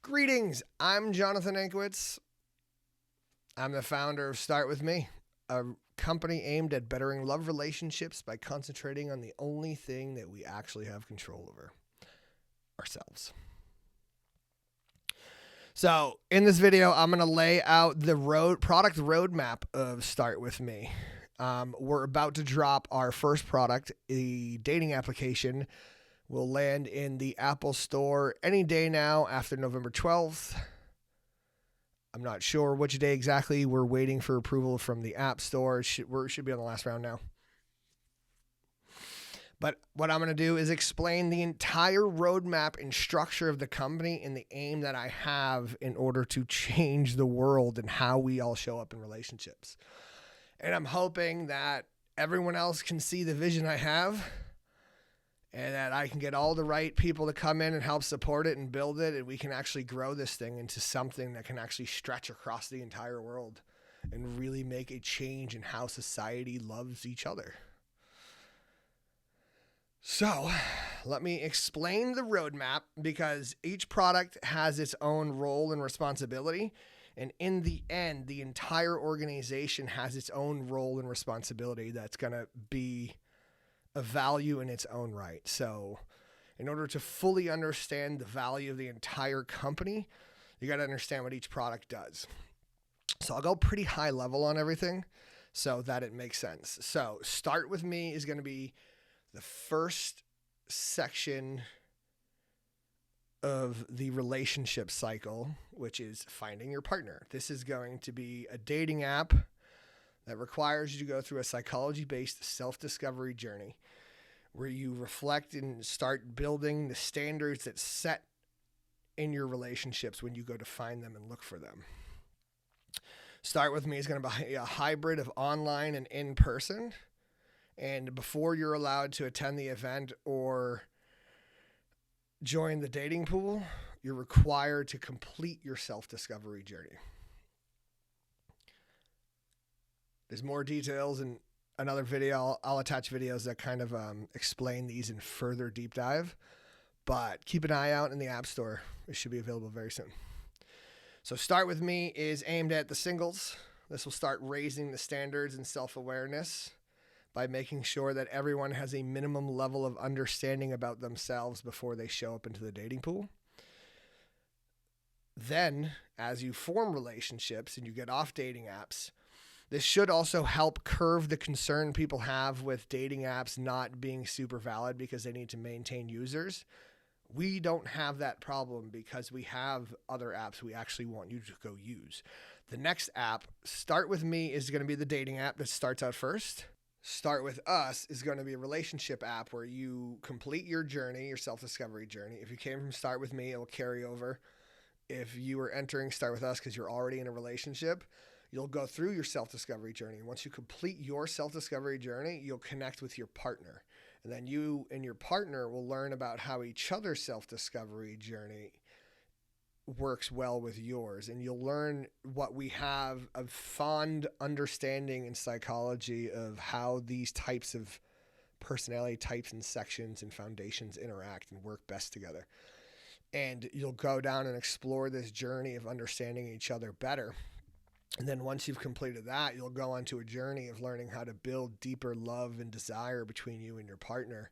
Greetings, I'm Jonathan Ankwitz. I'm the founder of Start With Me, a company aimed at bettering love relationships by concentrating on the only thing that we actually have control over, ourselves. So in this video, I'm going to lay out the product roadmap of Start With Me. We're about to drop our first product, a dating application. Will land in the Apple Store any day now after November 12th. I'm not sure which day exactly. We're waiting for approval from the App Store. It should be on the last round now. But what I'm going to do is explain the entire roadmap and structure of the company and the aim that I have in order to change the world and how we all show up in relationships. And I'm hoping that everyone else can see the vision I have, and that I can get all the right people to come in and help support it and build it, and we can actually grow this thing into something that can actually stretch across the entire world and really make a change in how society loves each other. So let me explain the roadmap, because each product has its own role and responsibility. And in the end, the entire organization has its own role and responsibility that's going to be a value in its own right. So in order to fully understand the value of the entire company, you got to understand what each product does. So I'll go pretty high level on everything so that it makes sense. So Start With Me is going to be the first section of the relationship cycle, which is finding your partner. This is going to be a dating app that requires you to go through a psychology-based self-discovery journey where you reflect and start building the standards that set in your relationships when you go to find them and look for them. Start With Me is going to be a hybrid of online and in-person. And before you're allowed to attend the event or join the dating pool, you're required to complete your self-discovery journey. There's more details in another video. I'll attach videos that kind of explain these in further deep dive. But keep an eye out in the App Store. It should be available very soon. So Start With Me is aimed at the singles. This will start raising the standards and self-awareness by making sure that everyone has a minimum level of understanding about themselves before they show up into the dating pool. Then, as you form relationships and you get off dating apps, this should also help curb the concern people have with dating apps not being super valid because they need to maintain users. We don't have that problem because we have other apps we actually want you to go use. The next app, Start With Me, is going to be the dating app that starts out first. Start With Us is going to be a relationship app where you complete your journey, your self-discovery journey. If you came from Start With Me, it will carry over. If you are entering Start With Us because you're already in a relationship, you'll go through your self-discovery journey. Once you complete your self-discovery journey, you'll connect with your partner. And then you and your partner will learn about how each other's self-discovery journey works well with yours. And you'll learn what we have of fond understanding in psychology of how these types of personality types and sections and foundations interact and work best together. And you'll go down and explore this journey of understanding each other better. And then once you've completed that, you'll go on to a journey of learning how to build deeper love and desire between you and your partner.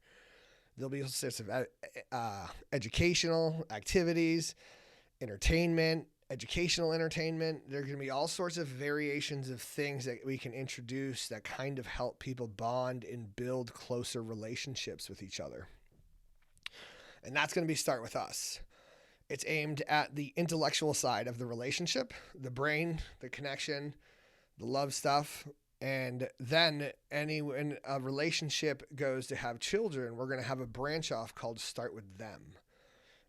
There'll be all sorts of educational activities, entertainment, educational entertainment. There are going to be all sorts of variations of things that we can introduce that kind of help people bond and build closer relationships with each other. And that's going to be Start With Us. It's aimed at the intellectual side of the relationship, the brain, the connection, the love stuff. And then when a relationship goes to have children, we're going to have a branch off called Start With Them.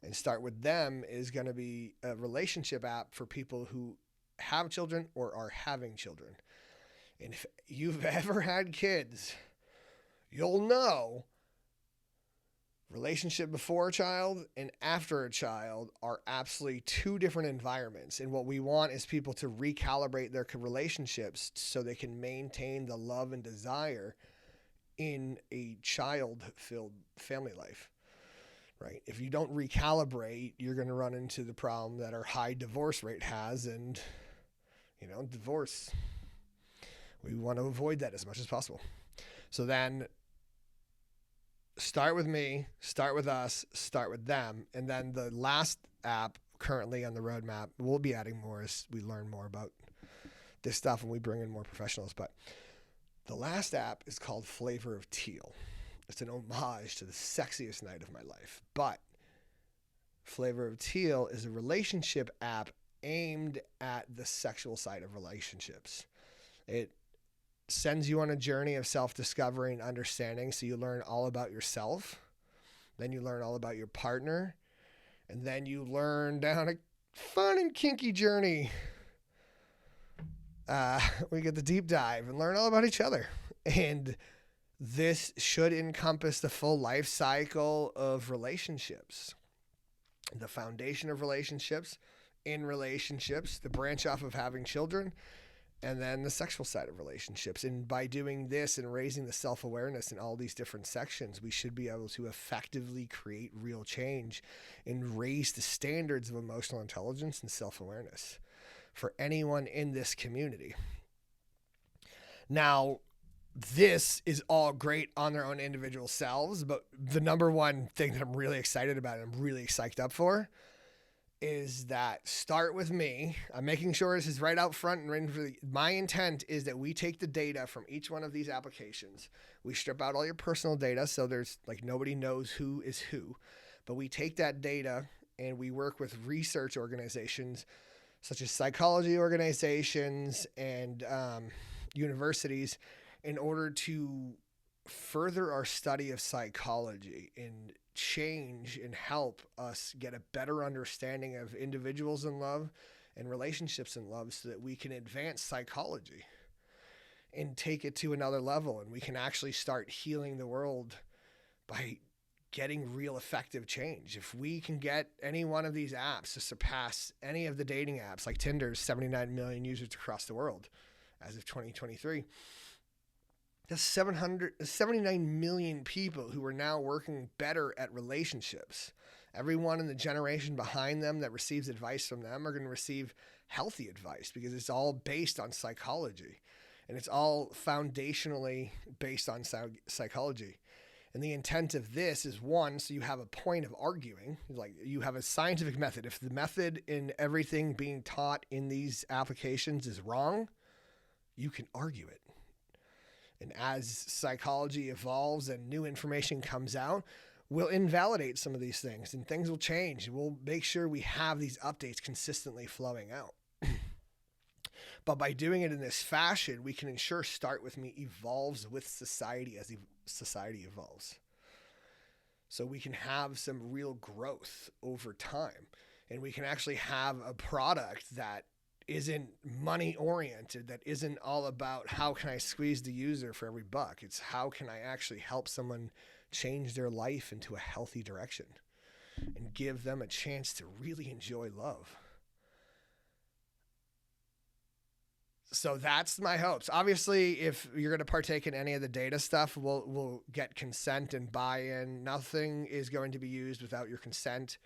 And Start With Them is going to be a relationship app for people who have children or are having children. And if you've ever had kids, you'll know relationship before a child and after a child are absolutely two different environments. And what we want is people to recalibrate their relationships so they can maintain the love and desire in a child-filled family life. right? If you don't recalibrate, you're going to run into the problem that our high divorce rate has. And, divorce, we want to avoid that as much as possible. So then start with me, start with us, start with them. And then the last app currently on the roadmap, we'll be adding more as we learn more about this stuff and we bring in more professionals. But the last app is called Flavor of Teal. It's an homage to the sexiest night of my life. But Flavor of Teal is a relationship app aimed at the sexual side of relationships. It sends you on a journey of self-discovery and understanding. So you learn all about yourself. Then you learn all about your partner. And then you learn down a fun and kinky journey. We get the deep dive and learn all about each other. And this should encompass the full life cycle of relationships. The foundation of relationships, in relationships, the branch off of having children, and then the sexual side of relationships. And by doing this and raising the self-awareness in all these different sections, we should be able to effectively create real change and raise the standards of emotional intelligence and self-awareness for anyone in this community. Now, this is all great on their own individual selves, but the number one thing that I'm really excited about and I'm really psyched up for is that start with me. I'm making sure this is right out front and right for my intent is that we take the data from each one of these applications. We strip out all your personal data, so there's nobody knows who is who, but we take that data and we work with research organizations such as psychology organizations and universities in order to further our study of psychology and change and help us get a better understanding of individuals in love and relationships in love so that we can advance psychology and take it to another level. And we can actually start healing the world by getting real effective change. If we can get any one of these apps to surpass any of the dating apps, like Tinder's 79 million users across the world as of 2023, that's 79 million people who are now working better at relationships. Everyone in the generation behind them that receives advice from them are going to receive healthy advice because it's all based on psychology and it's all foundationally based on psychology. And the intent of this is one, so you have a point of arguing, like you have a scientific method. If the method in everything being taught in these applications is wrong, you can argue it. And as psychology evolves and new information comes out, we'll invalidate some of these things and things will change. We'll make sure we have these updates consistently flowing out. But by doing it in this fashion, we can ensure Start With Me evolves with society as society evolves. So we can have some real growth over time. And we can actually have a product that isn't money oriented, that isn't all about how can I squeeze the user for every buck. It's how can I actually help someone change their life into a healthy direction and give them a chance to really enjoy love. So that's my hopes. Obviously, if you're going to partake in any of the data stuff, we'll get consent and buy-in. Nothing is going to be used without your consent.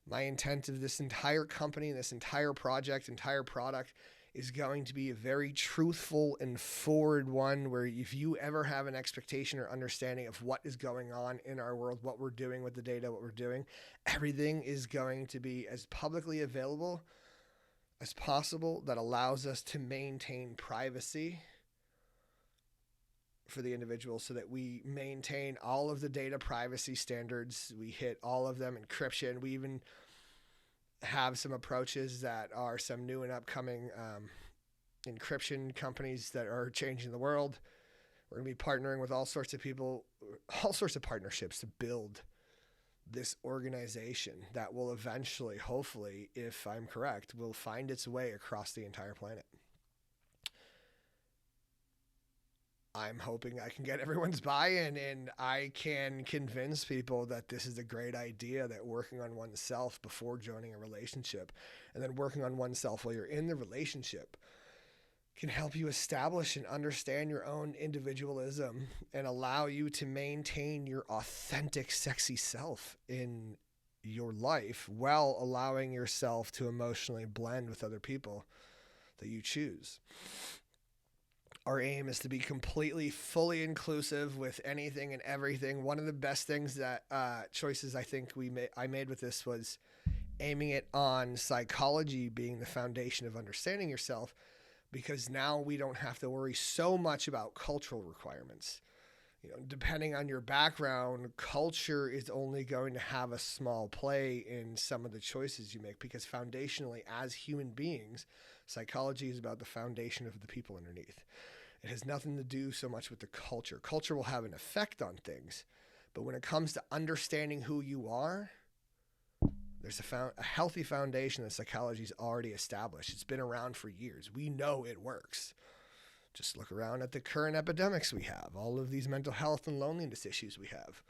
My intent of this entire company, this entire project, entire product is going to be a very truthful and forward one where if you ever have an expectation or understanding of what is going on in our world, what we're doing with the data, what we're doing, everything is going to be as publicly available as possible that allows us to maintain privacy for the individual so that we maintain all of the data privacy standards. We hit all of them, encryption. We even have some approaches that are some new and upcoming encryption companies that are changing the world. We're going to be partnering with all sorts of people, all sorts of partnerships to build this organization that will eventually, hopefully, if I'm correct, will find its way across the entire planet. I'm hoping I can get everyone's buy-in and I can convince people that this is a great idea, that working on oneself before joining a relationship and then working on oneself while you're in the relationship can help you establish and understand your own individualism and allow you to maintain your authentic, sexy self in your life while allowing yourself to emotionally blend with other people that you choose. Our aim is to be completely, fully inclusive with anything and everything. One of the best things that choices I think I made with this was aiming it on psychology being the foundation of understanding yourself, because now we don't have to worry so much about cultural requirements. Depending on your background, culture is only going to have a small play in some of the choices you make, because foundationally, as human beings, psychology is about the foundation of the people underneath. It has nothing to do so much with the culture. Culture will have an effect on things, but when it comes to understanding who you are, there's a healthy foundation that psychology's already established. It's been around for years. We know it works. Just look around at the current epidemics we have, all of these mental health and loneliness issues we have.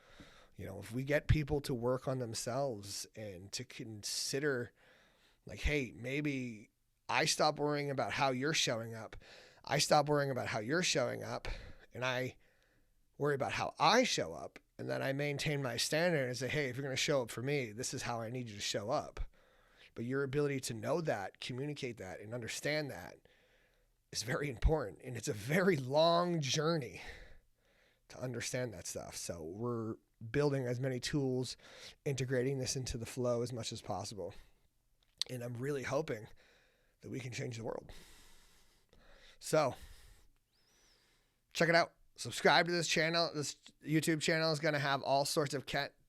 If we get people to work on themselves and to consider, like, hey, maybe I stop worrying about how you're showing up. I stop worrying about how you're showing up, and I worry about how I show up. And then I maintain my standard and say, hey, if you're going to show up for me, this is how I need you to show up. But your ability to know that, communicate that, and understand that is very important. And it's a very long journey to understand that stuff. So we're building as many tools, integrating this into the flow as much as possible. And I'm really hoping that we can change the world. So check it out. Subscribe to this channel. This YouTube channel is going to have all sorts of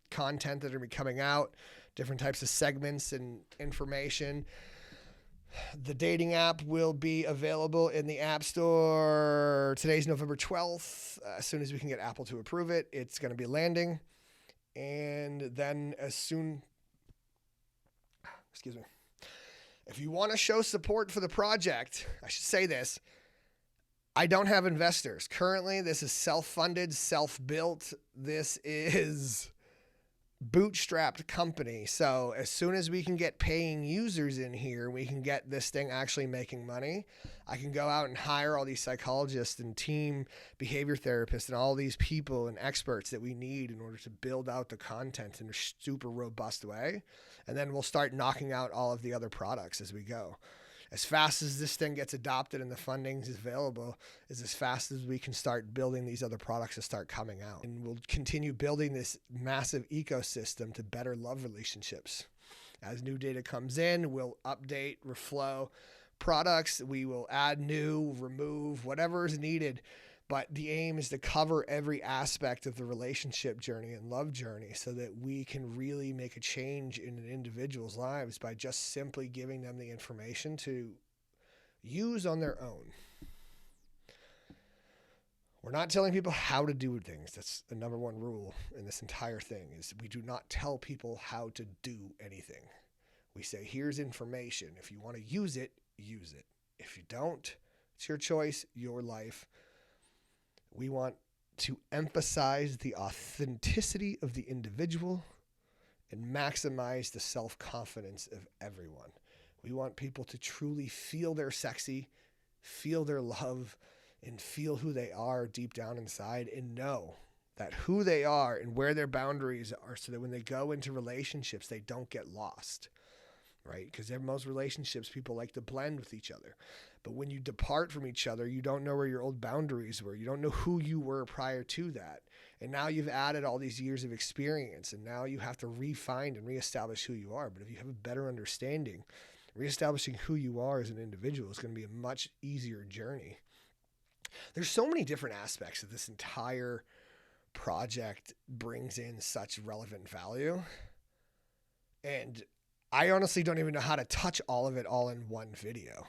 content that are going to be coming out, different types of segments and information. The dating app will be available in the App Store. Today's November 12th. As soon as we can get Apple to approve it, it's going to be landing. And then if you want to show support for the project, I should say this. I don't have investors. Currently, this is self-funded, self-built. This is bootstrapped company. So as soon as we can get paying users in here, we can get this thing actually making money. I can go out and hire all these psychologists and team behavior therapists and all these people and experts that we need in order to build out the content in a super robust way. And then we'll start knocking out all of the other products as we go. As fast as this thing gets adopted and the funding is available is as fast as we can start building these other products to start coming out. And we'll continue building this massive ecosystem to better love relationships. As new data comes in, we'll update, reflow products. We will add new, remove, whatever is needed. But the aim is to cover every aspect of the relationship journey and love journey so that we can really make a change in an individual's lives by just simply giving them the information to use on their own. We're not telling people how to do things. That's the number one rule in this entire thing is we do not tell people how to do anything. We say, here's information. If you want to use it, use it. If you don't, it's your choice, your life. We want to emphasize the authenticity of the individual and maximize the self-confidence of everyone. We want people to truly feel they're sexy, feel their love, and feel who they are deep down inside and know that who they are and where their boundaries are so that when they go into relationships, they don't get lost, right? Because in most relationships, people like to blend with each other. But when you depart from each other, you don't know where your old boundaries were. You don't know who you were prior to that. And now you've added all these years of experience, and now you have to refine and reestablish who you are. But if you have a better understanding, reestablishing who you are as an individual is going to be a much easier journey. There's so many different aspects of this entire project brings in such relevant value. And I honestly don't even know how to touch all of it all in one video.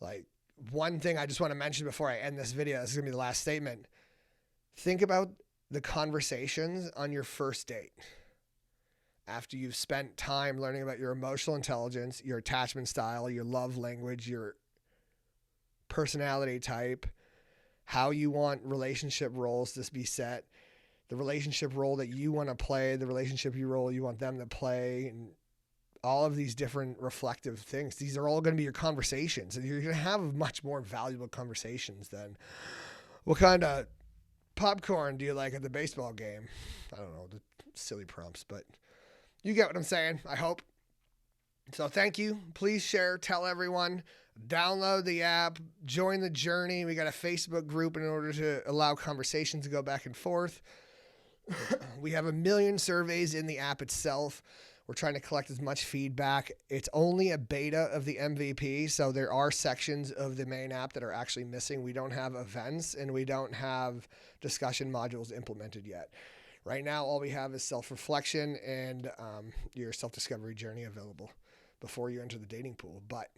Like, one thing I just want to mention before I end this video, this is going to be the last statement. Think about the conversations on your first date. After you've spent time learning about your emotional intelligence, your attachment style, your love language, your personality type, how you want relationship roles to be set, the relationship role that you want to play, the relationship role you want them to play, and all of these different reflective things. These are all going to be your conversations, and you're going to have much more valuable conversations than what kind of popcorn do you like at the baseball game? I don't know, the silly prompts, but you get what I'm saying, I hope. So thank you. Please share, tell everyone, download the app, join the journey. We got a Facebook group in order to allow conversations to go back and forth. We have 1 million surveys in the app itself. We're trying to collect as much feedback. It's only a beta of the MVP, so there are sections of the main app that are actually missing. We don't have events, and we don't have discussion modules implemented yet. Right now, all we have is self-reflection and your self-discovery journey available before you enter the dating pool. But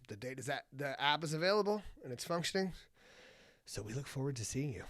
the app is available, and it's functioning, so we look forward to seeing you.